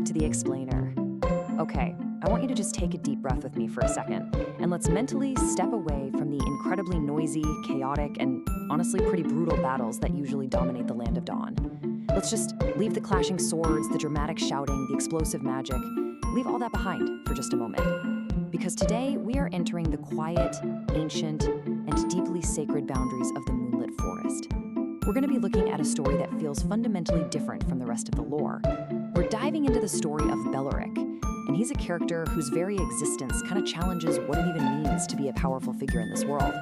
back to the explainer. Okay, I want you to just take a deep breath with me for a second, and let's mentally step away from the incredibly noisy, chaotic, and honestly pretty brutal battles that usually dominate the Land of Dawn. Let's just leave the clashing swords, the dramatic shouting, the explosive magic. Leave all that behind for just a moment. Because today we are entering the quiet, ancient, and deeply sacred boundaries of the Moonlit Forest. We're going to be looking at a story that feels fundamentally different from the rest of the lore. We're diving into the story of Belerick, and he's a character whose very existence kind of challenges what it even means to be a powerful figure in this world.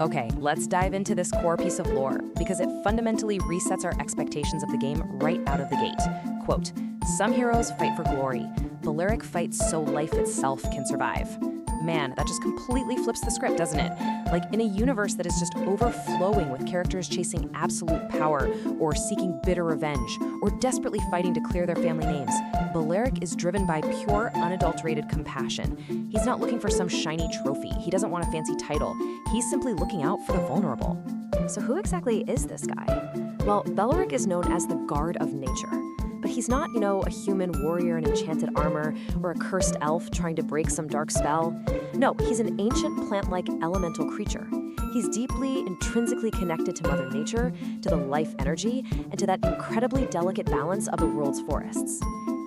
Okay, let's dive into this core piece of lore, because it fundamentally resets our expectations of the game right out of the gate. Quote, "Some heroes fight for glory. Belerick fights so life itself can survive." Man, that just completely flips the script, doesn't it? Like in a universe that is just overflowing with characters chasing absolute power or seeking bitter revenge or desperately fighting to clear their family names, Belerick is driven by pure, unadulterated compassion. He's not looking for some shiny trophy. He doesn't want a fancy title. He's simply looking out for the vulnerable. So who exactly is this guy? Well, Belerick is known as the Guard of Nature. But he's not, a human warrior in enchanted armor or a cursed elf trying to break some dark spell. No, he's an ancient plant-like elemental creature. He's deeply, intrinsically connected to Mother Nature, to the life energy, and to that incredibly delicate balance of the world's forests.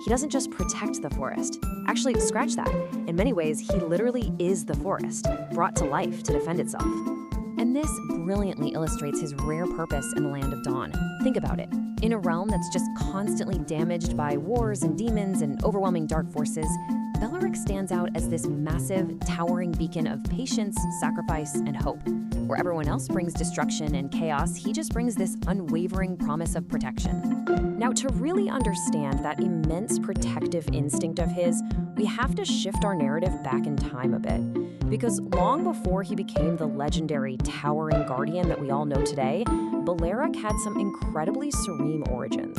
He doesn't just protect the forest. Actually, scratch that. In many ways, he literally is the forest, brought to life to defend itself. And this brilliantly illustrates his rare purpose in the Land of Dawn. Think about it. In a realm that's just constantly damaged by wars and demons and overwhelming dark forces, Belerick stands out as this massive, towering beacon of patience, sacrifice, and hope. Where everyone else brings destruction and chaos, he just brings this unwavering promise of protection. Now, to really understand that immense protective instinct of his, we have to shift our narrative back in time a bit. Because long before he became the legendary towering guardian that we all know today, Belerick had some incredibly serene origins.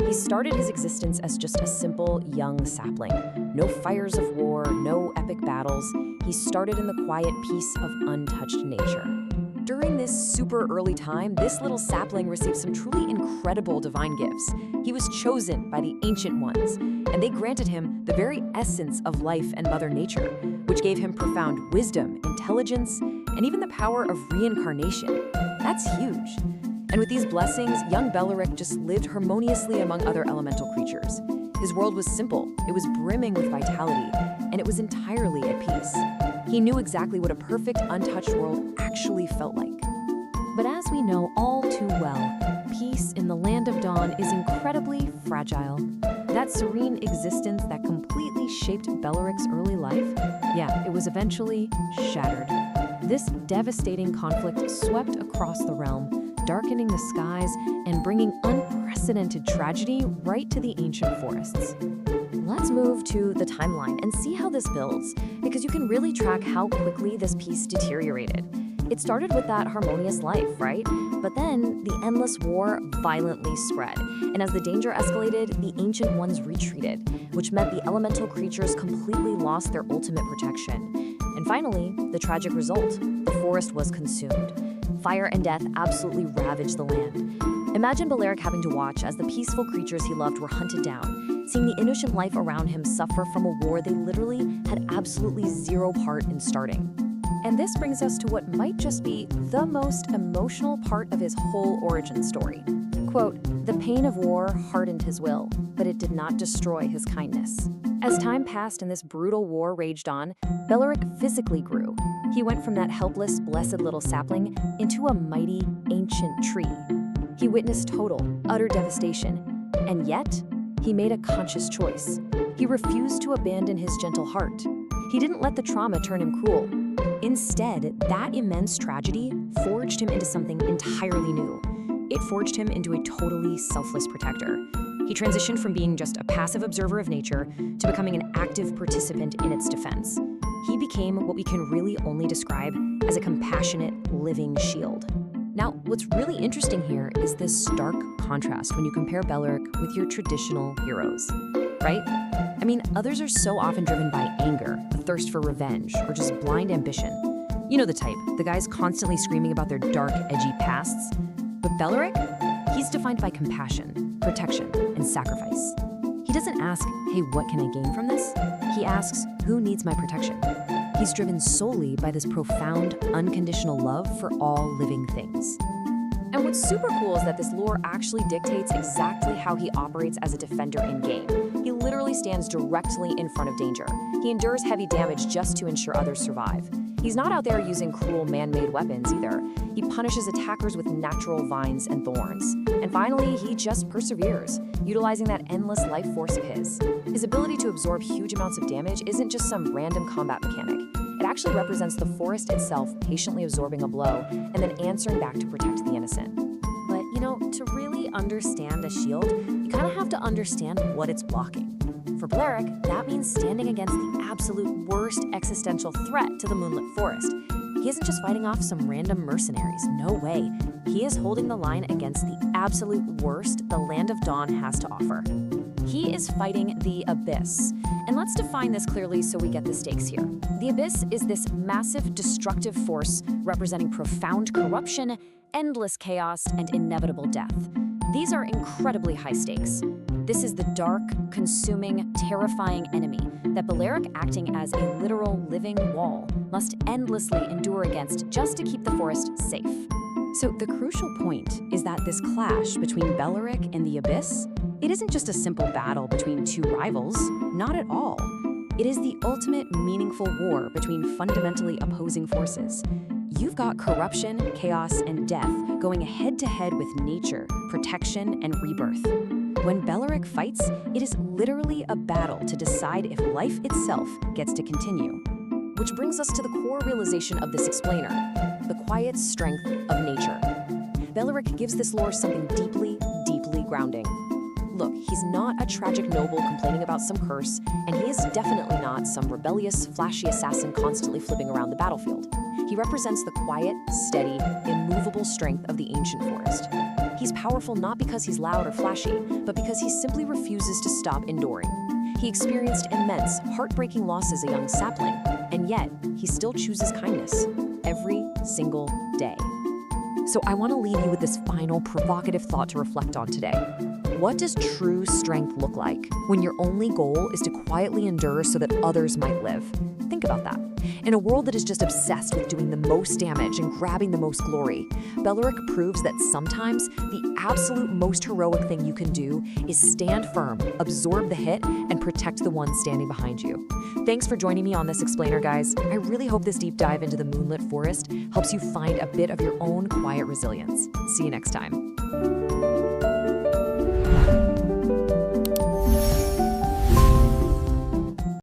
He started his existence as just a simple, young sapling. No fires of war, no epic battles. He started in the quiet peace of untouched nature. During this super early time, this little sapling received some truly incredible divine gifts. He was chosen by the Ancient Ones, and they granted him the very essence of life and Mother Nature, which gave him profound wisdom, intelligence, and even the power of reincarnation. That's huge. And with these blessings, young Belerick just lived harmoniously among other elemental creatures. His world was simple, it was brimming with vitality, and it was entirely at peace. He knew exactly what a perfect, untouched world actually felt like. But as we know all too well, peace in the Land of Dawn is incredibly fragile. That serene existence that completely shaped Belerick's early life, it was eventually shattered. This devastating conflict swept across the realm, darkening the skies and bringing unprecedented tragedy right to the ancient forests. Let's move to the timeline and see how this builds, because you can really track how quickly this piece deteriorated. It started with that harmonious life, right? But then the endless war violently spread, and as the danger escalated, the Ancient Ones retreated, which meant the elemental creatures completely lost their ultimate protection. And finally, the tragic result: the forest was consumed. Fire and death absolutely ravaged the land. Imagine Belerick having to watch as the peaceful creatures he loved were hunted down, seeing the innocent life around him suffer from a war they literally had absolutely zero part in starting. And this brings us to what might just be the most emotional part of his whole origin story. Quote, "The pain of war hardened his will, but it did not destroy his kindness." As time passed and this brutal war raged on, Belerick physically grew. He went from that helpless, blessed little sapling into a mighty, ancient tree. He witnessed total, utter devastation, and yet, he made a conscious choice. He refused to abandon his gentle heart. He didn't let the trauma turn him cruel. Instead, that immense tragedy forged him into something entirely new. It forged him into a totally selfless protector. He transitioned from being just a passive observer of nature to becoming an active participant in its defense. He became what we can really only describe as a compassionate, living shield. Now, what's really interesting here is this stark contrast when you compare Belerick with your traditional heroes, right? I mean, others are so often driven by anger, a thirst for revenge, or just blind ambition. You know the type, the guys constantly screaming about their dark, edgy pasts. But Belerick, he's defined by compassion, protection, and sacrifice. He He doesn't ask, hey, what can I gain from this? He asks, who needs my protection? He's driven solely by this profound, unconditional love for all living things. And what's super cool is that this lore actually dictates exactly how he operates as a defender in-game. He literally stands directly in front of danger. He endures heavy damage just to ensure others survive. He's not out there using cruel man-made weapons either. He punishes attackers with natural vines and thorns. And finally, he just perseveres, utilizing that endless life force of his. His ability to absorb huge amounts of damage isn't just some random combat mechanic. It actually represents the forest itself patiently absorbing a blow and then answering back to protect the innocent. But, to really understand a shield, you kind of have to understand what it's blocking. For Belerick, that means standing against the absolute worst existential threat to the moonlit forest. He isn't just fighting off some random mercenaries, no way. He is holding the line against the absolute worst the Land of Dawn has to offer. He is fighting the Abyss. And let's define this clearly so we get the stakes here. The Abyss is this massive, destructive force representing profound corruption, endless chaos, and inevitable death. These are incredibly high stakes. This is the dark, consuming, terrifying enemy that Belerick, acting as a literal living wall, must endlessly endure against just to keep the forest safe. So the crucial point is that this clash between Belerick and the Abyss, it isn't just a simple battle between two rivals, not at all. It is the ultimate meaningful war between fundamentally opposing forces. You've got corruption, chaos, and death going head-to-head with nature, protection, and rebirth. When Belerick fights, it is literally a battle to decide if life itself gets to continue. Which brings us to the core realization of this explainer, the quiet strength of nature. Belerick gives this lore something deeply, deeply grounding. Look, he's not a tragic noble complaining about some curse, and he is definitely not some rebellious, flashy assassin constantly flipping around the battlefield. He represents the quiet, steady, immovable strength of the ancient forest. He's powerful not because he's loud or flashy, but because he simply refuses to stop enduring. He experienced immense, heartbreaking loss as a young sapling, and yet he still chooses kindness every single day. So I want to leave you with this final provocative thought to reflect on today. What does true strength look like when your only goal is to quietly endure so that others might live? Think about that. In a world that is just obsessed with doing the most damage and grabbing the most glory, Belerick proves that sometimes the absolute most heroic thing you can do is stand firm, absorb the hit, and protect the ones standing behind you. Thanks for joining me on this explainer, guys. I really hope this deep dive into the moonlit forest helps you find a bit of your own quiet resilience. See you next time.